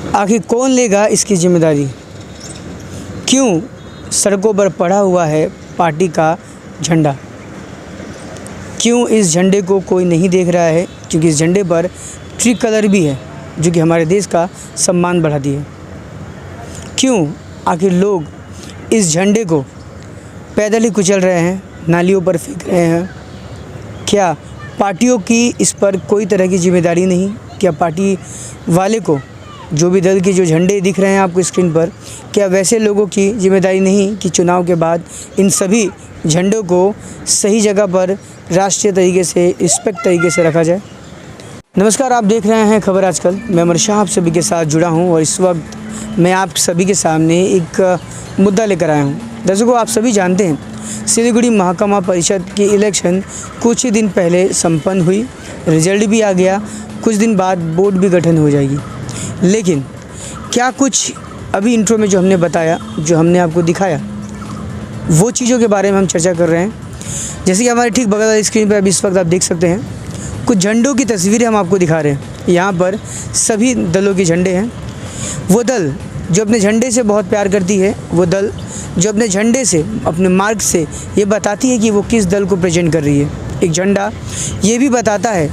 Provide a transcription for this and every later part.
आखिर कौन लेगा इसकी जिम्मेदारी? क्यों सड़कों पर पड़ा हुआ है पार्टी का झंडा? क्यों इस झंडे को कोई नहीं देख रहा है? क्योंकि इस झंडे पर ट्री कलर भी है जो कि हमारे देश का सम्मान बढ़ाती है। क्यों आखिर लोग इस झंडे को पैदल ही कुचल रहे हैं, नालियों पर फेंक रहे हैं? क्या पार्टियों की इस पर कोई तरह की जिम्मेदारी नहीं? क्या पार्टी वाले को, जो भी दल के जो झंडे दिख रहे हैं आपको स्क्रीन पर, क्या वैसे लोगों की जिम्मेदारी नहीं कि चुनाव के बाद इन सभी झंडों को सही जगह पर राष्ट्रीय तरीके से, रिस्पेक्ट तरीके से रखा जाए? नमस्कार, आप देख रहे हैं खबर आजकल। मैं अमर शाह आप सभी के साथ जुड़ा हूं और इस वक्त मैं आप सभी के सामने एक मुद्दा लेकर आया हूं। दर्शकों, आप सभी जानते हैं सिलीगुड़ी महकमा परिषद की इलेक्शन कुछ ही दिन पहले संपन्न हुई, रिजल्ट भी आ गया, कुछ दिन बाद बोर्ड भी गठन हो जाएगी। लेकिन क्या कुछ अभी इंट्रो में जो हमने बताया, जो हमने आपको दिखाया, वो चीज़ों के बारे में हम चर्चा कर रहे हैं। जैसे कि हमारे ठीक बगल वाली स्क्रीन पर अभी इस वक्त आप देख सकते हैं कुछ झंडों की तस्वीरें हम आपको दिखा रहे हैं। यहाँ पर सभी दलों के झंडे हैं। वो दल जो अपने झंडे से बहुत प्यार करती है, वो दल जो अपने झंडे से, अपने मार्क से ये बताती है कि वो किस दल को प्रेजेंट कर रही है। एक झंडा ये भी बताता है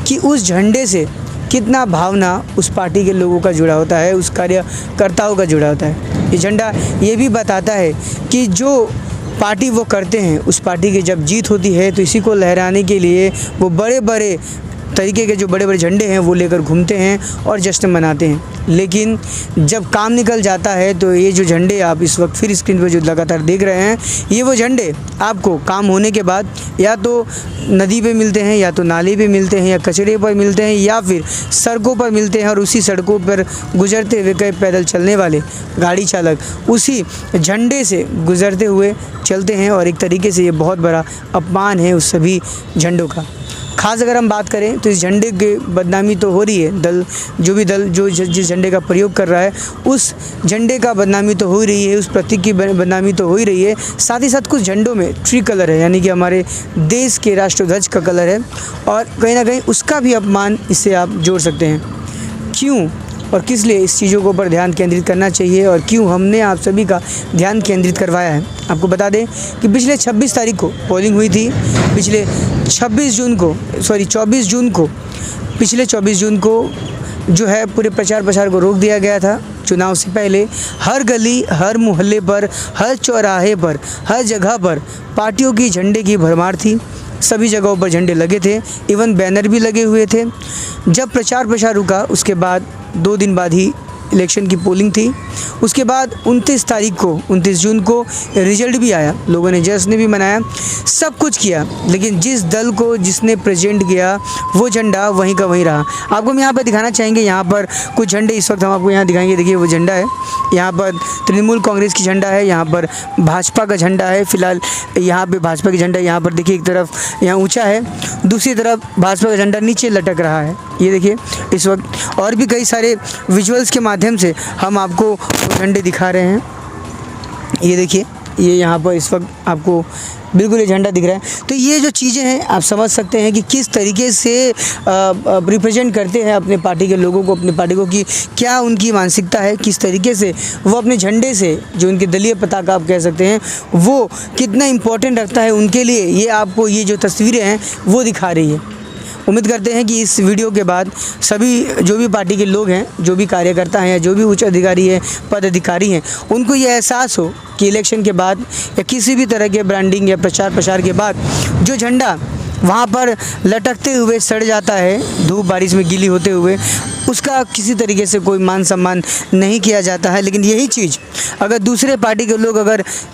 कि उस झंडे से कितना भावना उस पार्टी के लोगों का जुड़ा होता है, उस कार्यकर्ताओं का जुड़ा होता है। ये झंडा ये भी बताता है कि जो पार्टी वो करते हैं, उस पार्टी की जब जीत होती है तो इसी को लहराने के लिए वो बड़े बड़े तरीके के जो बड़े बड़े झंडे हैं वो लेकर घूमते हैं और जश्न मनाते हैं। लेकिन जब काम निकल जाता है तो ये जो झंडे आप इस वक्त फिर स्क्रीन पर जो लगातार देख रहे हैं, ये वो झंडे आपको काम होने के बाद या तो नदी पे मिलते हैं, या तो नाले पे मिलते हैं, या कचरे पर मिलते हैं, या फिर सड़कों पर मिलते हैं। और उसी सड़कों पर गुजरते हुए कई पैदल चलने वाले गाड़ी चालक उसी झंडे से गुजरते हुए चलते हैं और एक तरीके से ये बहुत बड़ा अपमान है उस सभी झंडों का। खास अगर हम बात करें तो इस झंडे की बदनामी तो हो रही है, दल जो जिस झंडे का प्रयोग कर रहा है उस झंडे का बदनामी तो हो ही रही है, उस प्रतीक की बदनामी तो हो ही रही है। साथ ही साथ कुछ झंडों में ट्री कलर है, यानी कि हमारे देश के राष्ट्रध्वज का कलर है, और कहीं ना कहीं उसका भी अपमान इससे आप जोड़ सकते हैं। क्यों और किस लिए इस चीज़ों के ऊपर ध्यान केंद्रित करना चाहिए और क्यों हमने आप सभी का ध्यान केंद्रित करवाया है? आपको बता दें कि पिछले 26 तारीख को पोलिंग हुई थी। पिछले 24 जून को पिछले 24 जून को जो है पूरे प्रचार प्रसार को रोक दिया गया था। चुनाव से पहले हर गली, हर मोहल्ले पर, हर चौराहे पर, हर जगह पर पार्टियों की झंडे की भरमार थी। सभी जगहों पर झंडे लगे थे, इवन बैनर भी लगे हुए थे। जब प्रचार प्रसार रुका उसके बाद 2 दिन बाद ही इलेक्शन की पोलिंग थी। उसके बाद 29 जून को रिजल्ट भी आया, लोगों ने जश्न भी मनाया, सब कुछ किया। लेकिन जिस दल को जिसने प्रेजेंट किया वो झंडा वहीं का वहीं रहा। आपको हम यहाँ पर दिखाना चाहेंगे, यहाँ पर कुछ झंडे इस वक्त हम आपको यहाँ दिखाएंगे। देखिए वो झंडा है, यहाँ पर तृणमूल कांग्रेस की झंडा है, यहाँ पर भाजपा का झंडा है। फिलहाल यहाँ पे भाजपा की झंडा यहाँ पर देखिए, एक तरफ यहाँ ऊंचा है, दूसरी तरफ भाजपा का झंडा नीचे लटक रहा है। ये देखिए इस वक्त और भी कई सारे विजुअल्स के माध्यम से हम आपको वो झंडे दिखा रहे हैं। ये देखिए, ये यहाँ पर इस वक्त आपको बिल्कुल ये झंडा दिख रहा है। तो ये जो चीज़ें हैं आप समझ सकते हैं कि किस तरीके से रिप्रेजेंट करते हैं अपने पार्टी के लोगों को, अपने पार्टी को, कि क्या उनकी मानसिकता है, किस तरीके से वो अपने झंडे से, जो उनके दलीय पताका आप कह सकते हैं, वो कितना इम्पोर्टेंट रखता है उनके लिए। ये आपको ये जो तस्वीरें हैं वो दिखा रही है। उम्मीद करते हैं कि इस वीडियो के बाद सभी जो भी पार्टी के लोग हैं, जो भी कार्यकर्ता हैं, या जो भी उच्च अधिकारी हैं, पदाधिकारी हैं, उनको ये एहसास हो कि इलेक्शन के बाद या किसी भी तरह के ब्रांडिंग या प्रचार प्रसार के बाद जो झंडा वहाँ पर लटकते हुए सड़ जाता है, धूप बारिश में गीली होते हुए, उसका किसी तरीके से कोई मान सम्मान नहीं किया जाता है। लेकिन यही चीज़ अगर दूसरे पार्टी के लोग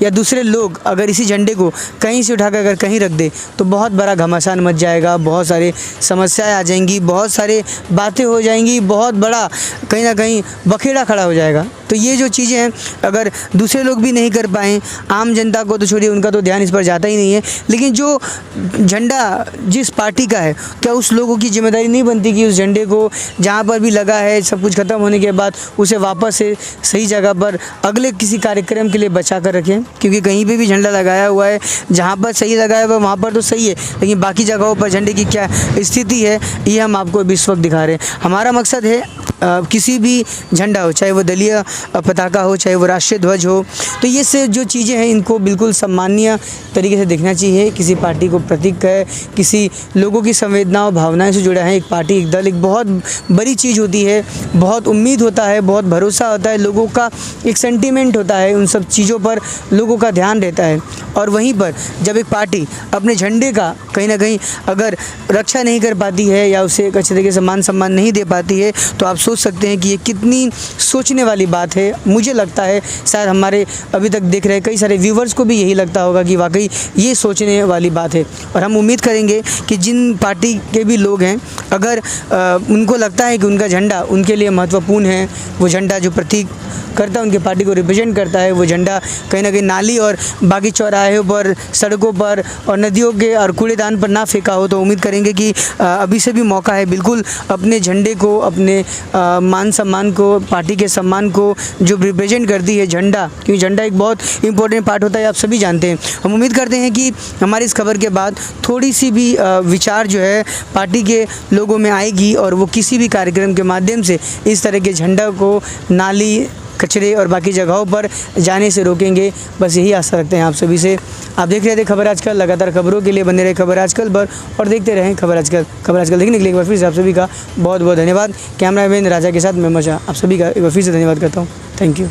या दूसरे लोग अगर इसी झंडे को कहीं से उठाकर अगर कहीं रख दे तो बहुत बड़ा घमासान मच जाएगा, बहुत सारे समस्याएं आ जाएंगी, बहुत सारे बातें हो जाएंगी, बहुत बड़ा कहीं ना कहीं बखेड़ा खड़ा हो जाएगा। तो ये जो चीज़ें हैं अगर दूसरे लोग भी नहीं कर पाएँ, आम जनता को तो छोड़िए, उनका तो ध्यान इस पर जाता ही नहीं है। लेकिन जो झंडा जिस पार्टी का है, क्या उस लोगों की जिम्मेदारी नहीं बनती कि उस झंडे को जहाँ पर पर भी लगा है, सब कुछ ख़त्म होने के बाद उसे वापस से सही जगह पर अगले किसी कार्यक्रम के लिए बचा कर रखें। क्योंकि कहीं पे भी झंडा लगाया हुआ है, जहाँ पर सही लगाया हुआ है वहाँ पर तो सही है, लेकिन बाकी जगहों पर झंडे की क्या स्थिति है ये हम आपको इस वक्त दिखा रहे हैं। हमारा मकसद है किसी भी झंडा हो, चाहे वो दलीय पताका हो, चाहे वो राष्ट्रीय ध्वज हो, तो ये से जो चीज़ें हैं इनको बिल्कुल सम्मानीय तरीके से देखना चाहिए। किसी पार्टी को प्रतीक है, किसी लोगों की संवेदनाओं भावनाएं से जुड़ा है। एक पार्टी, एक दल एक बहुत बड़ी चीज़ होती है, बहुत उम्मीद होता है, बहुत भरोसा होता है, लोगों का एक सेंटीमेंट होता है, उन सब चीज़ों पर लोगों का ध्यान रहता है। और वहीं पर जब एक पार्टी अपने झंडे का कहीं ना कहीं अगर रक्षा नहीं कर पाती है या उसे एक अच्छे तरीके से मान सम्मान नहीं दे पाती है, तो आप सोच सकते हैं कि ये कितनी सोचने वाली बात है। मुझे लगता है शायद हमारे अभी तक देख रहे कई सारे व्यूवर्स को भी यही लगता होगा कि वाकई ये सोचने वाली बात है। और हम उम्मीद करेंगे कि जिन पार्टी के भी लोग हैं, अगर उनको लगता है कि उनका झंडा उनके लिए महत्वपूर्ण है, वो झंडा जो प्रतीक करता है, उनके पार्टी को रिप्रेजेंट करता है, वो झंडा कहीं ना कहीं नाली और बाकी चौराहे पर, सड़कों पर और नदियों के और कूड़ेदान पर ना फेंका हो, तो उम्मीद करेंगे कि अभी से भी मौका है बिल्कुल अपने झंडे को, अपने मान सम्मान को, पार्टी के सम्मान को जो रिप्रेजेंट करती है झंडा, क्योंकि झंडा एक बहुत इंपॉर्टेंट पार्ट होता है, आप सभी जानते हैं। हम उम्मीद करते हैं कि हमारी इस खबर के बाद थोड़ी सी भी विचार जो है पार्टी के लोगों में आएगी और वो किसी भी कार्यक्रम के माध्यम से इस तरह के झंडा को नाली, कचरे और बाकी जगहों पर जाने से रोकेंगे। बस यही आशा रखते हैं आप सभी से। आप देख रहे थे खबर आजकल, लगातार खबरों के लिए बने रहे खबर आजकल पर और देखते रहें खबर आजकल। खबर आजकल देखने के लिए एक बार फिर से आप सभी का बहुत बहुत धन्यवाद। कैमरामैन राजा के साथ मैं मचा आप सभी का एक बार फिर से धन्यवाद करता हूँ। Thank you.